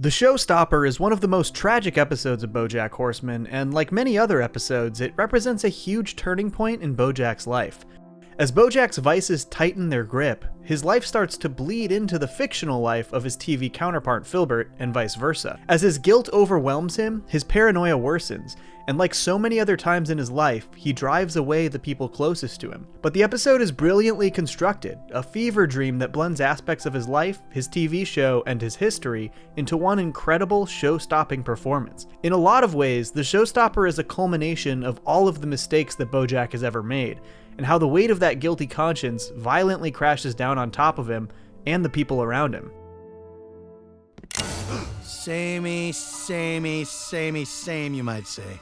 The Showstopper is one of the most tragic episodes of BoJack Horseman, and like many other episodes, it represents a huge turning point in BoJack's life. As BoJack's vices tighten their grip, his life starts to bleed into the fictional life of his TV counterpart Philbert, and vice versa. As his guilt overwhelms him, his paranoia worsens, and like so many other times in his life, he drives away the people closest to him. But the episode is brilliantly constructed, a fever dream that blends aspects of his life, his TV show, and his history into one incredible show-stopping performance. In a lot of ways, the Showstopper is a culmination of all of the mistakes that BoJack has ever made, and how the weight of that guilty conscience violently crashes down on top of him and the people around him. Samey, you might say.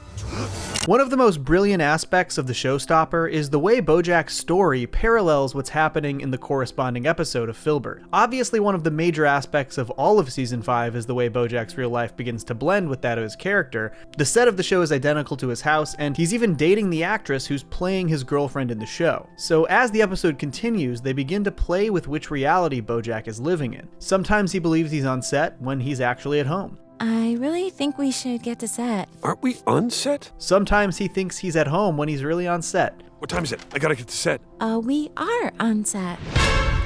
One of the most brilliant aspects of the Showstopper is the way BoJack's story parallels what's happening in the corresponding episode of Philbert. Obviously, one of the major aspects of all of Season 5 is the way BoJack's real life begins to blend with that of his character. The set of the show is identical to his house, and he's even dating the actress who's playing his girlfriend in the show. So as the episode continues, they begin to play with which reality BoJack is living in. Sometimes he believes he's on set when he's actually at home. I really think we should get to set. Aren't we on set? Sometimes he thinks he's at home when he's really on set. What time is it? I gotta get to set. We are on set.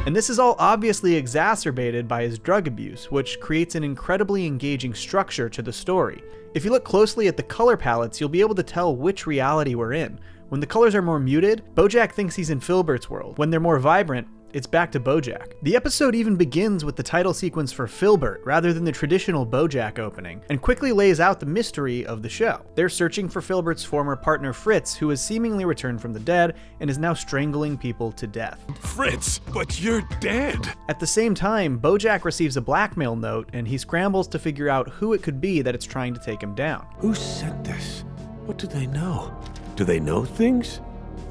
And this is all obviously exacerbated by his drug abuse, which creates an incredibly engaging structure to the story. If you look closely at the color palettes, you'll be able to tell which reality we're in. When the colors are more muted, BoJack thinks he's in Philbert's world. When they're more vibrant, it's back to BoJack. The episode even begins with the title sequence for Philbert rather than the traditional BoJack opening, and quickly lays out the mystery of the show. They're searching for Philbert's former partner Fritz, who has seemingly returned from the dead and is now strangling people to death. Fritz, but you're dead! At the same time, BoJack receives a blackmail note, and he scrambles to figure out who it could be that it's trying to take him down. Who sent this? What do they know? Do they know things?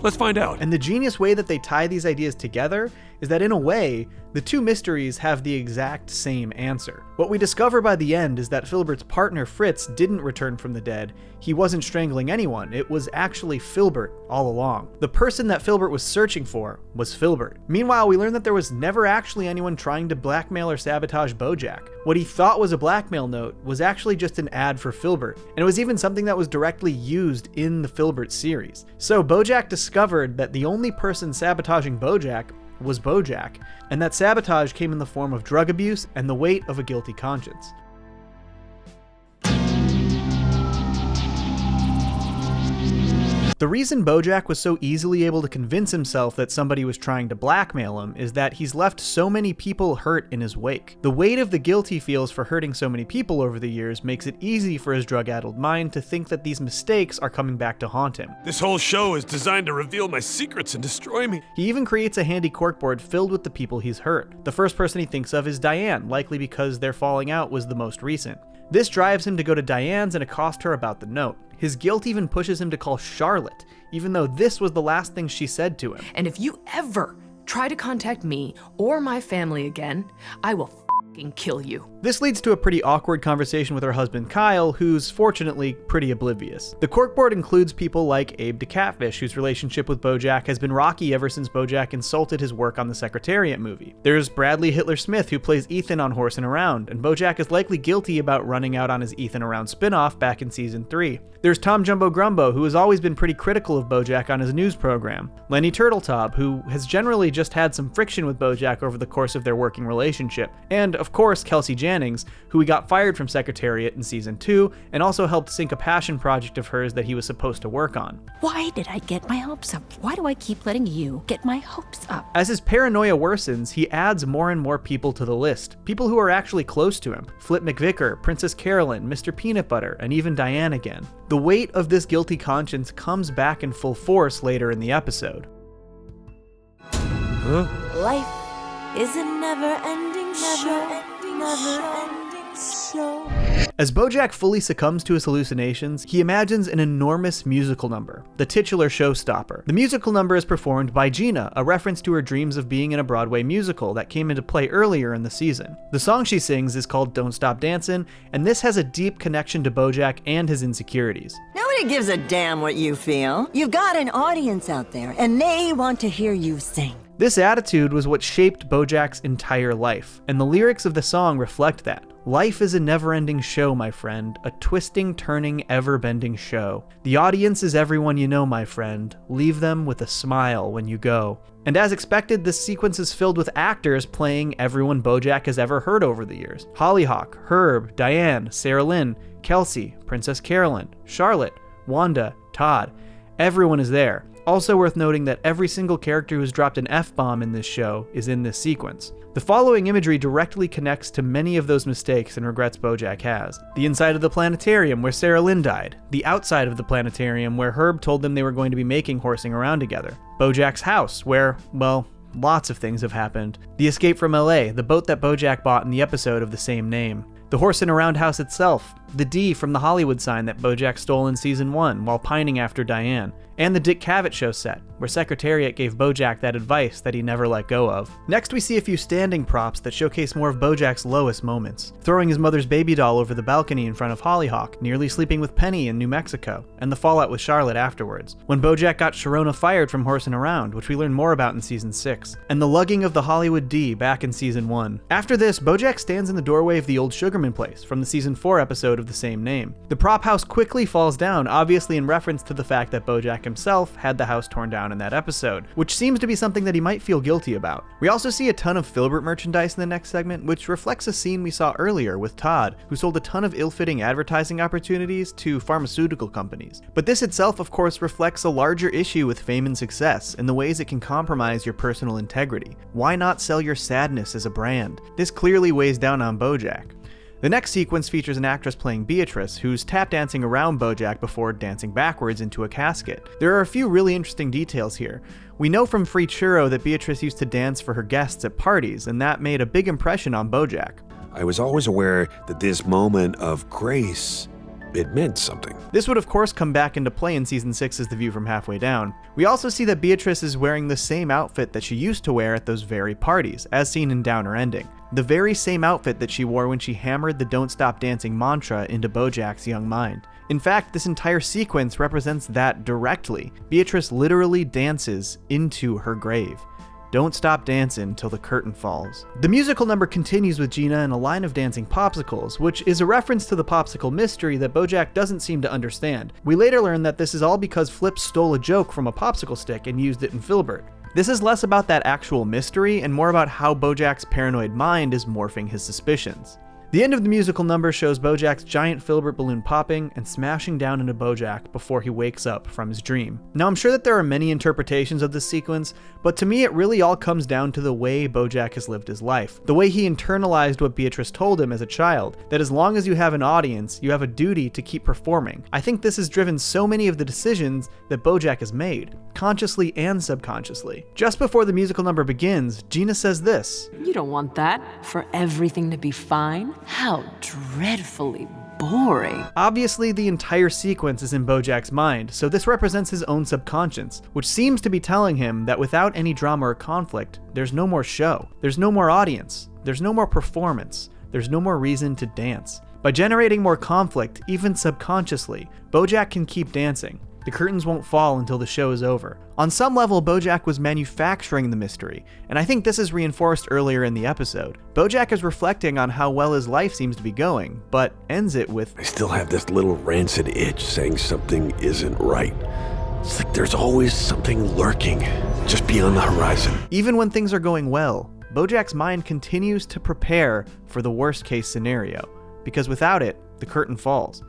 Let's find out. And the genius way that they tie these ideas together is that in a way, the two mysteries have the exact same answer. What we discover by the end is that Philbert's partner Fritz didn't return from the dead. He wasn't strangling anyone. It was actually Philbert all along. The person that Philbert was searching for was Philbert. Meanwhile, we learn that there was never actually anyone trying to blackmail or sabotage BoJack. What he thought was a blackmail note was actually just an ad for Philbert, and it was even something that was directly used in the Philbert series. So BoJack discovered that the only person sabotaging BoJack was BoJack, and that sabotage came in the form of drug abuse and the weight of a guilty conscience. The reason BoJack was so easily able to convince himself that somebody was trying to blackmail him is that he's left so many people hurt in his wake. The weight of the guilt he feels for hurting so many people over the years makes it easy for his drug-addled mind to think that these mistakes are coming back to haunt him. This whole show is designed to reveal my secrets and destroy me. He even creates a handy corkboard filled with the people he's hurt. The first person he thinks of is Diane, likely because their falling out was the most recent. This drives him to go to Diane's and accost her about the note. His guilt even pushes him to call Charlotte, even though this was the last thing she said to him. And if you ever try to contact me or my family again, I will f***ing kill you. This leads to a pretty awkward conversation with her husband Kyle, who's fortunately pretty oblivious. The corkboard includes people like Abe the Catfish, whose relationship with BoJack has been rocky ever since BoJack insulted his work on the Secretariat movie. There's Bradley Hitler Smith, who plays Ethan on Horsin' Around, and BoJack is likely guilty about running out on his Ethan Around spinoff back in Season 3. There's Tom Jumbo Grumbo, who has always been pretty critical of BoJack on his news program. Lenny Turtletop, who has generally just had some friction with BoJack over the course of their working relationship. And, of course, Kelsey Jennings, who he got fired from Secretariat in Season 2, and also helped sink a passion project of hers that he was supposed to work on. Why did I get my hopes up? Why do I keep letting you get my hopes up? As his paranoia worsens, he adds more and more people to the list. People who are actually close to him. Flip McVicker, Princess Carolyn, Mr. Peanut Butter, and even Diane again. The weight of this guilty conscience comes back in full force later in the episode. Huh? Life is a never-ending show. As BoJack fully succumbs to his hallucinations, he imagines an enormous musical number, the titular Showstopper. The musical number is performed by Gina, a reference to her dreams of being in a Broadway musical that came into play earlier in the season. The song she sings is called Don't Stop Dancin', and this has a deep connection to BoJack and his insecurities. Nobody gives a damn what you feel. You've got an audience out there, and they want to hear you sing. This attitude was what shaped BoJack's entire life, and the lyrics of the song reflect that. Life is a never-ending show, my friend, a twisting, turning, ever-bending show. The audience is everyone you know, my friend. Leave them with a smile when you go. And as expected, this sequence is filled with actors playing everyone BoJack has ever heard over the years. Hollyhock, Herb, Diane, Sarah Lynn, Kelsey, Princess Carolyn, Charlotte, Wanda, Todd. Everyone is there. Also worth noting that every single character who's dropped an F-bomb in this show is in this sequence. The following imagery directly connects to many of those mistakes and regrets BoJack has. The inside of the planetarium where Sarah Lynn died. The outside of the planetarium where Herb told them they were going to be making Horsing Around together. BoJack's house where, well, lots of things have happened. The escape from LA, the boat that BoJack bought in the episode of the same name. The Horsing Around house itself, the D from the Hollywood sign that BoJack stole in season 1 while pining after Diane, and the Dick Cavett show set, where Secretariat gave BoJack that advice that he never let go of. Next we see a few standing props that showcase more of BoJack's lowest moments. Throwing his mother's baby doll over the balcony in front of Hollyhock, nearly sleeping with Penny in New Mexico, and the fallout with Charlotte afterwards. When BoJack got Sharona fired from Horsing Around, which we learn more about in season 6, and the lugging of the Hollywood D back in season 1. After this, BoJack stands in the doorway of the old Sugarman place from the season 4 episode of the same name. The prop house quickly falls down, obviously in reference to the fact that BoJack himself had the house torn down in that episode, which seems to be something that he might feel guilty about. We also see a ton of Philbert merchandise in the next segment, which reflects a scene we saw earlier with Todd, who sold a ton of ill-fitting advertising opportunities to pharmaceutical companies. But this itself, of course, reflects a larger issue with fame and success, and the ways it can compromise your personal integrity. Why not sell your sadness as a brand? This clearly weighs down on BoJack. The next sequence features an actress playing Beatrice, who's tap dancing around BoJack before dancing backwards into a casket. There are a few really interesting details here. We know from Free Churro that Beatrice used to dance for her guests at parties, and that made a big impression on BoJack. I was always aware that this moment of grace, it meant something. This would of course come back into play in season 6's The View from Halfway Down. We also see that Beatrice is wearing the same outfit that she used to wear at those very parties, as seen in Downer Ending. The very same outfit that she wore when she hammered the Don't Stop Dancing mantra into BoJack's young mind. In fact, this entire sequence represents that directly. Beatrice literally dances into her grave. Don't stop dancing till the curtain falls. The musical number continues with Gina and a line of dancing popsicles, which is a reference to the popsicle mystery that BoJack doesn't seem to understand. We later learn that this is all because Flip stole a joke from a popsicle stick and used it in Philbert. This is less about that actual mystery and more about how BoJack's paranoid mind is morphing his suspicions. The end of the musical number shows BoJack's giant Philbert balloon popping and smashing down into BoJack before he wakes up from his dream. Now I'm sure that there are many interpretations of this sequence, but to me it really all comes down to the way BoJack has lived his life. The way he internalized what Beatrice told him as a child, that as long as you have an audience, you have a duty to keep performing. I think this has driven so many of the decisions that BoJack has made, consciously and subconsciously. Just before the musical number begins, Gina says this. You don't want that, for everything to be fine? How dreadfully boring. Obviously, the entire sequence is in BoJack's mind, so this represents his own subconscious, which seems to be telling him that without any drama or conflict, there's no more show, there's no more audience, there's no more performance, there's no more reason to dance. By generating more conflict, even subconsciously, BoJack can keep dancing. The curtains won't fall until the show is over. On some level, BoJack was manufacturing the mystery, and I think this is reinforced earlier in the episode. BoJack is reflecting on how well his life seems to be going, but ends it with, I still have this little rancid itch saying something isn't right. It's like there's always something lurking, just beyond the horizon. Even when things are going well, BoJack's mind continues to prepare for the worst case scenario, because without it, the curtain falls.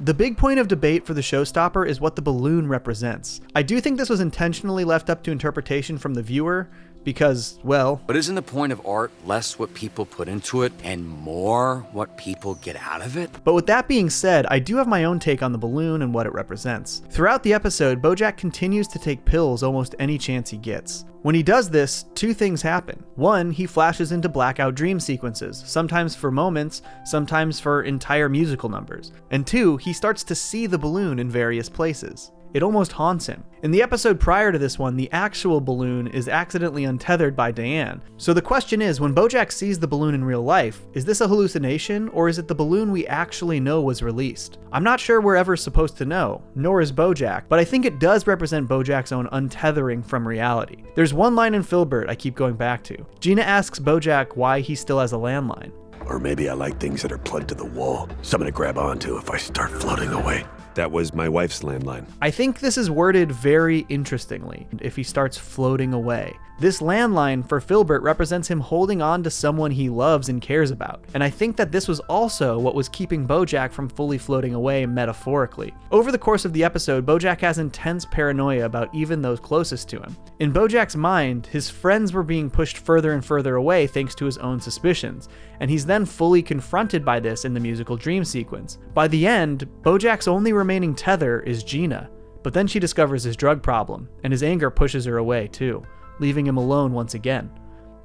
The big point of debate for the Showstopper is what the balloon represents. I do think this was intentionally left up to interpretation from the viewer, because, well... But isn't the point of art less what people put into it and more what people get out of it? But with that being said, I do have my own take on the balloon and what it represents. Throughout the episode, BoJack continues to take pills almost any chance he gets. When he does this, two things happen. One, he flashes into blackout dream sequences, sometimes for moments, sometimes for entire musical numbers. And two, he starts to see the balloon in various places. It almost haunts him. In the episode prior to this one, the actual balloon is accidentally untethered by Diane. So the question is, when BoJack sees the balloon in real life, is this a hallucination, or is it the balloon we actually know was released? I'm not sure we're ever supposed to know, nor is BoJack, but I think it does represent BoJack's own untethering from reality. There's one line in Philbert I keep going back to. Gina asks BoJack why he still has a landline. Or maybe I like things that are plugged to the wall, something to grab onto if I start floating away. That was my wife's landline. I think this is worded very interestingly, if he starts floating away. This landline for Philbert represents him holding on to someone he loves and cares about. And I think that this was also what was keeping BoJack from fully floating away metaphorically. Over the course of the episode, BoJack has intense paranoia about even those closest to him. In BoJack's mind, his friends were being pushed further and further away thanks to his own suspicions, and he's then fully confronted by this in the musical dream sequence. By the end, BoJack's only remaining tether is Gina, but then she discovers his drug problem, and his anger pushes her away too, leaving him alone once again.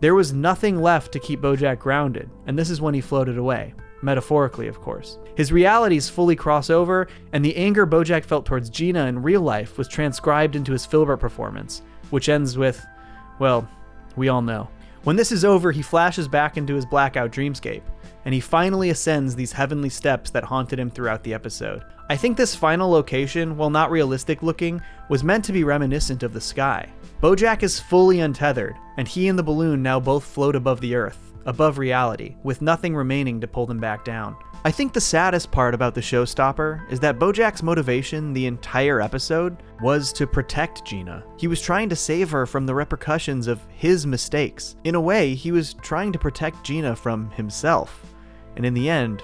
There was nothing left to keep BoJack grounded, and this is when he floated away. Metaphorically, of course. His realities fully cross over, and the anger BoJack felt towards Gina in real life was transcribed into his Philbert performance, which ends with, well, we all know. When this is over, he flashes back into his blackout dreamscape, and he finally ascends these heavenly steps that haunted him throughout the episode. I think this final location, while not realistic looking, was meant to be reminiscent of the sky. BoJack is fully untethered, and he and the balloon now both float above the earth, above reality, with nothing remaining to pull them back down. I think the saddest part about the Showstopper is that BoJack's motivation the entire episode was to protect Gina. He was trying to save her from the repercussions of his mistakes. In a way, he was trying to protect Gina from himself. And in the end,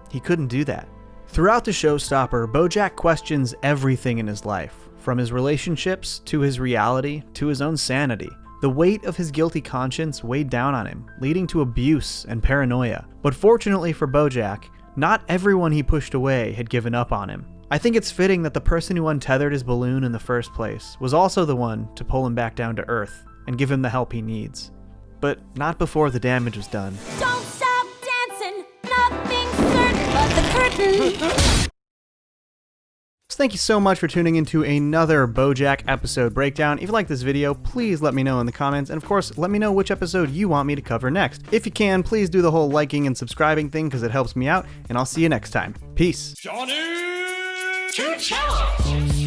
he couldn't do that. Throughout the Showstopper, BoJack questions everything in his life, from his relationships to his reality to his own sanity. The weight of his guilty conscience weighed down on him, leading to abuse and paranoia. But fortunately for BoJack, not everyone he pushed away had given up on him. I think it's fitting that the person who untethered his balloon in the first place was also the one to pull him back down to earth and give him the help he needs. But not before the damage was done. Don't stop dancing, nothing's certain but the curtain. Thank you so much for tuning into another BoJack episode breakdown. If you like this video, please let me know in the comments, and of course, let me know which episode you want me to cover next. If you can, please do the whole liking and subscribing thing because it helps me out, and I'll see you next time. Peace. Johnny! Two challenge!